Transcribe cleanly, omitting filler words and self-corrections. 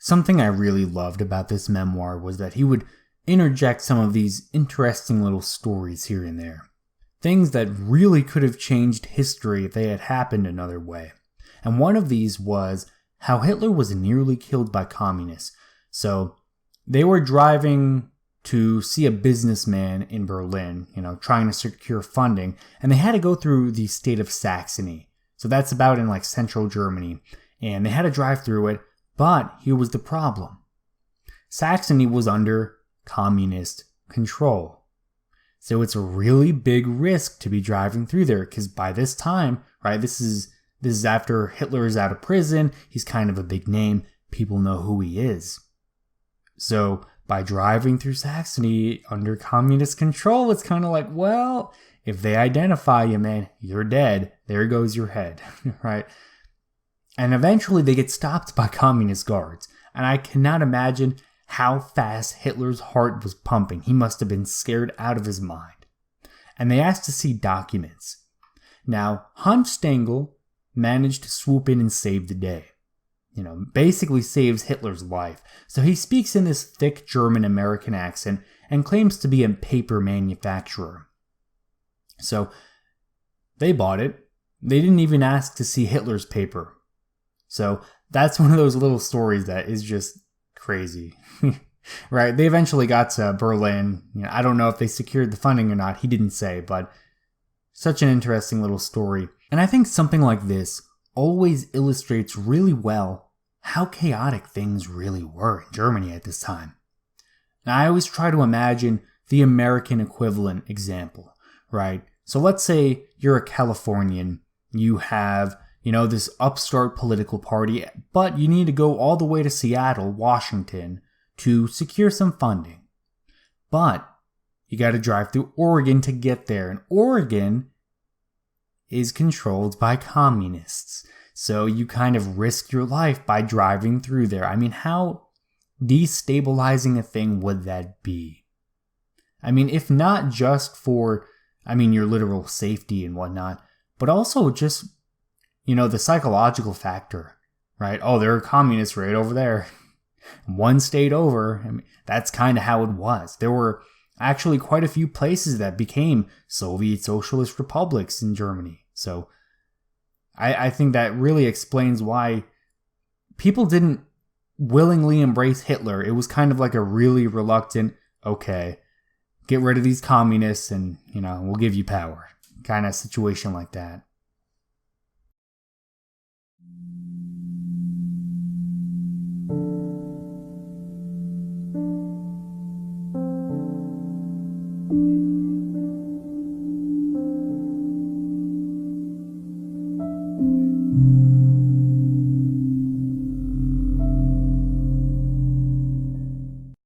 Something I really loved about this memoir was that he would interject some of these interesting little stories here and there. Things that really could have changed history if they had happened another way. And one of these was how Hitler was nearly killed by communists. So they were driving to see a businessman in Berlin, trying to secure funding, and they had to go through the state of Saxony. So that's about in like central Germany. And they had to drive through it, but here was the problem. Saxony was under communist control. So it's a really big risk to be driving through there, because by this time, right, this is after Hitler is out of prison, he's kind of a big name, people know who he is. So by driving through Saxony under communist control, it's kind of like, well, if they identify you, man, you're dead. There goes your head, right? And eventually they get stopped by communist guards. And I cannot imagine how fast Hitler's heart was pumping. He must have been scared out of his mind. And they asked to see documents. Now, Hanfstaengl managed to swoop in and save the day. Basically saves Hitler's life. So he speaks in this thick German-American accent and claims to be a paper manufacturer. So they bought it. They didn't even ask to see Hitler's paper. So that's one of those little stories that is just crazy. Right? They eventually got to Berlin. I don't know if they secured the funding or not. He didn't say, but such an interesting little story. And I think something like this always illustrates really well how chaotic things really were in Germany at this time. Now, I always try to imagine the American equivalent example, right? So let's say you're a Californian, you have, this upstart political party, but you need to go all the way to Seattle, Washington, to secure some funding. But you got to drive through Oregon to get there, and Oregon is controlled by communists. So you kind of risk your life by driving through there. I mean, how destabilizing a thing would that be? I mean, if not just for, your literal safety and whatnot, but also just, the psychological factor, right? Oh, there are communists right over there. One state over. That's kind of how it was. There were actually quite a few places that became Soviet Socialist republics in Germany. So I think that really explains why people didn't willingly embrace Hitler. It was kind of like a really reluctant, okay, get rid of these communists and, we'll give you power kind of situation like that.